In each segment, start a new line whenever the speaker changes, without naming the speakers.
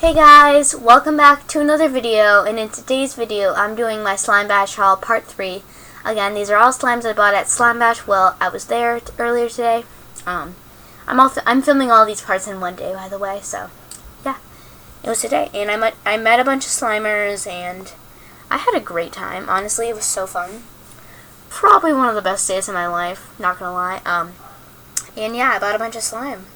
Hey guys, welcome back to another video, and in today's video I'm doing my Slime Bash haul part 3. Again, these are all slimes I bought at Slime Bash. Well, I was there earlier today. I'm filming all these parts in one day, by the way, so yeah, it was today. And I met a bunch of Slimers, and I had a great time. Honestly, it was so fun. Probably one of the best days of my life, not gonna lie. And yeah, I bought a bunch of slime.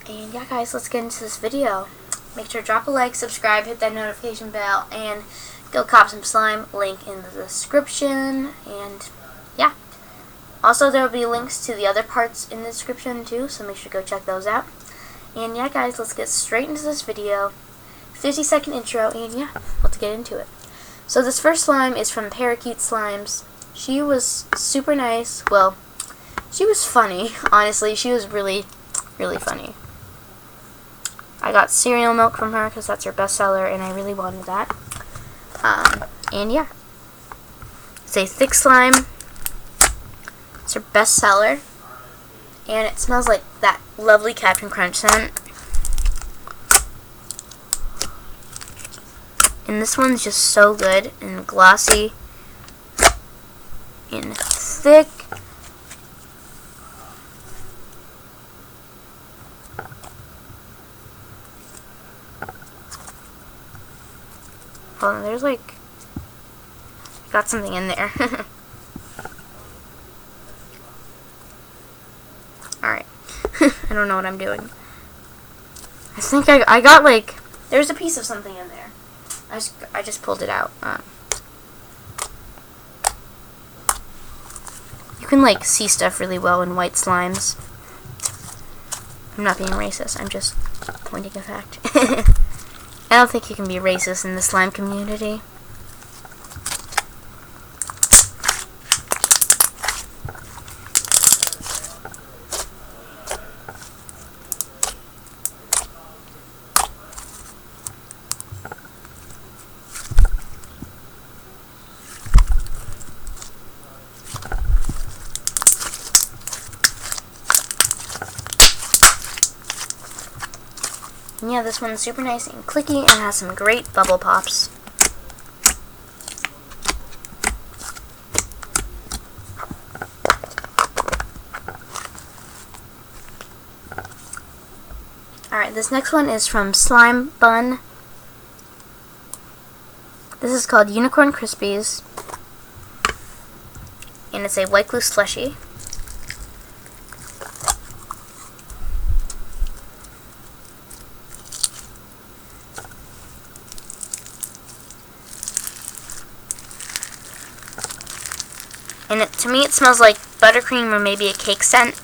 And yeah guys, let's get into this video. Make sure to drop a like, subscribe, hit that notification bell, and go cop some slime. Link in the description. And yeah. Also, there will be links to the other parts in the description too, so make sure to go check those out. And yeah guys, let's get straight into this video. 50-second intro, and yeah, let's get into it. So this first slime is from Parakeet Slimes. She was super nice. Well, she was funny, honestly. She was really, really funny. I got cereal milk from her because that's her bestseller, and I really wanted that. And yeah. It's a thick slime. It's her bestseller. And it smells like that lovely Captain Crunch scent. And this one's just so good and glossy and thick. Hold on, there's like, got something in there. Alright. I don't know what I'm doing. I think I got like, there's a piece of something in there. I just pulled it out. You can like see stuff really well in white slimes. I'm not being racist, I'm just pointing a fact. I don't think you can be racist in the slime community. And yeah, this one's super nice and clicky and has some great bubble pops. Alright, this next one is from Slime Bun. This is called Unicorn Krispies. And it's a white glue slushie. And to me it smells like buttercream or maybe a cake scent.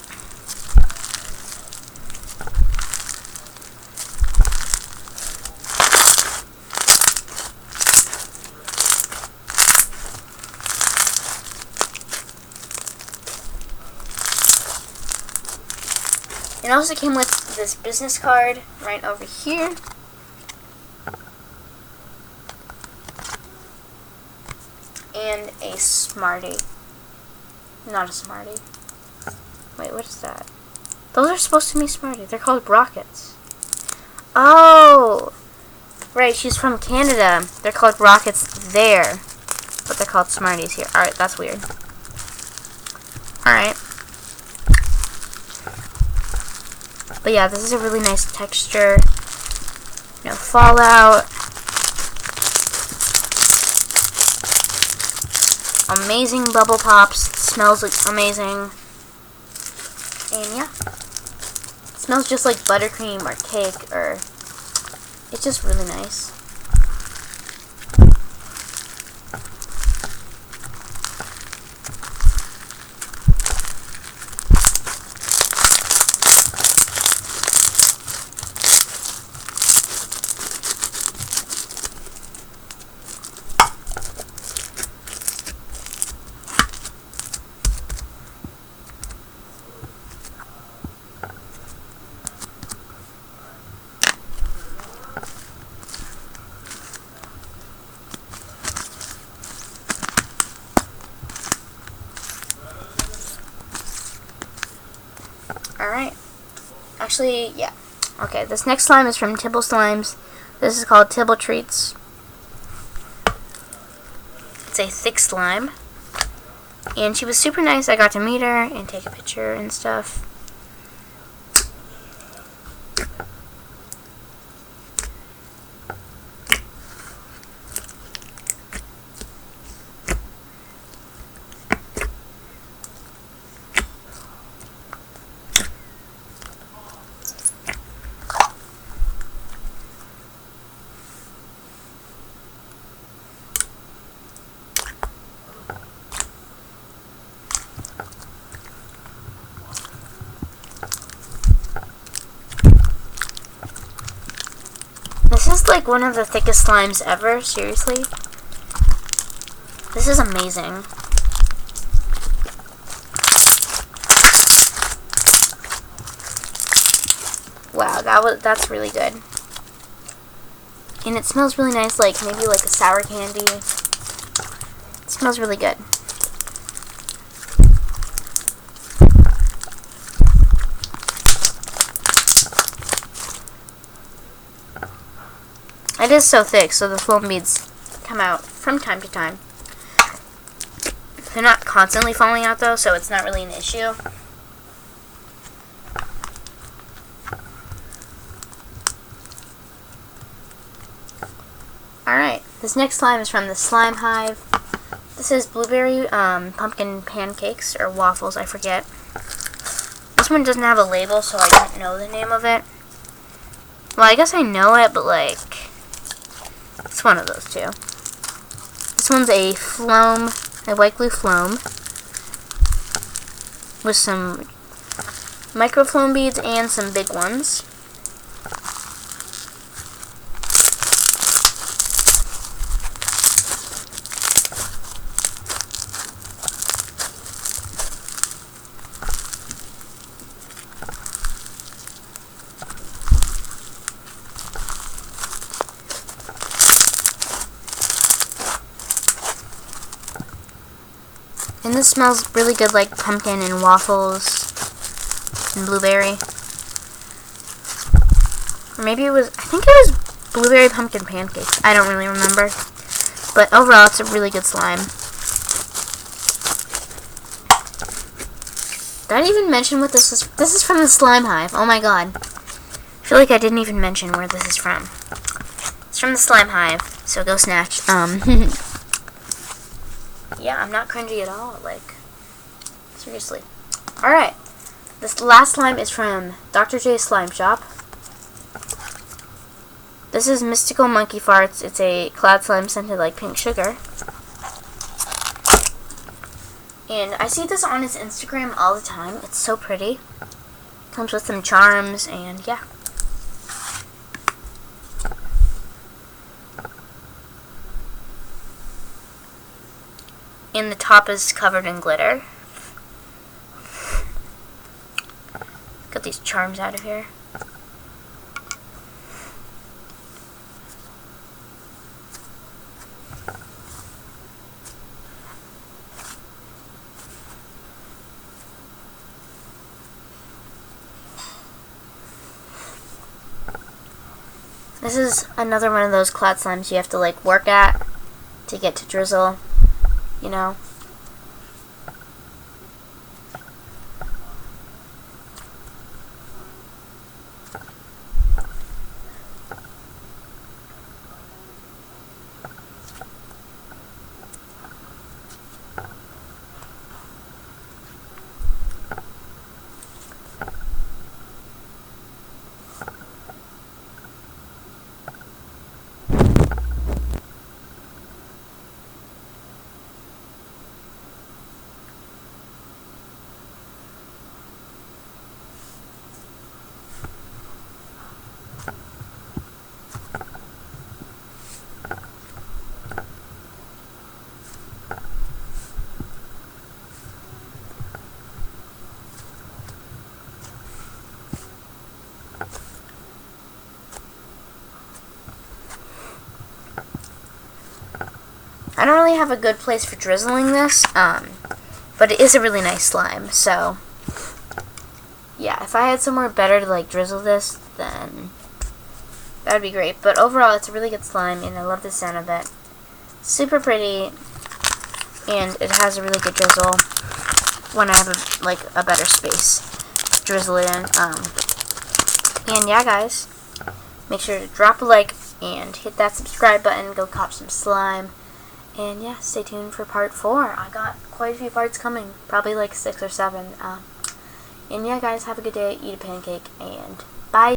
It also came with this business card right over here. And a Smartie. Not a Smartie. Wait, what is that? Those are supposed to be Smarties. They're called Rockets. Oh! Right, she's from Canada. They're called Rockets there. But they're called Smarties here. Alright, that's weird. Alright. But yeah, this is a really nice texture. No fallout. Amazing bubble pops. It smells like amazing. And yeah. It smells just like buttercream or cake, or it's just really nice. Alright. Actually, yeah. Okay, this next slime is from Tibble Slimes. This is called Tibble Treats. It's a thick slime. And she was super nice. I got to meet her and take a picture and stuff. This is like one of the thickest slimes ever, seriously. This is amazing. Wow, that's really good. And it smells really nice, like maybe like a sour candy. It smells really good. It is so thick, so the foam beads come out from time to time. They're not constantly falling out though, so it's not really an issue. Alright, this next slime is from the Slime Hive. This is blueberry pumpkin pancakes, or waffles, I forget. This one doesn't have a label, so I don't know the name of it. Well, I guess I know it, but like, it's one of those two. This one's a floam, a white glue floam, with some micro floam beads and some big ones. And this smells really good, like pumpkin and waffles and blueberry. Or maybe it was, I think it was blueberry pumpkin pancakes. I don't really remember. But overall, it's a really good slime. Did I even mention what this is? This is from the Slime Hive. Oh my god. I feel like I didn't even mention where this is from. It's from the Slime Hive, so go snatch. Yeah, I'm not cringy at all, like, seriously. Alright, this last slime is from Dr. J's Slime Shop. This is Mystical Monkey Farts. It's a cloud slime scented like pink sugar. And I see this on his Instagram all the time. It's so pretty. Comes with some charms, and yeah. And the top is covered in glitter. Get these charms out of here. This is another one of those cloud slimes you have to like work at to get to drizzle. You know. I don't really have a good place for drizzling this, but it is a really nice slime, so yeah, if I had somewhere better to like drizzle this, then that would be great. But overall, it's a really good slime, and I love the sound of it. Super pretty, and it has a really good drizzle when I have a better space to drizzle it in. And yeah, guys, make sure to drop a like and hit that subscribe button. Go cop some slime. And yeah, stay tuned for part 4. I got quite a few parts coming, probably like 6 or 7. And yeah, guys, have a good day. Eat a pancake, and bye.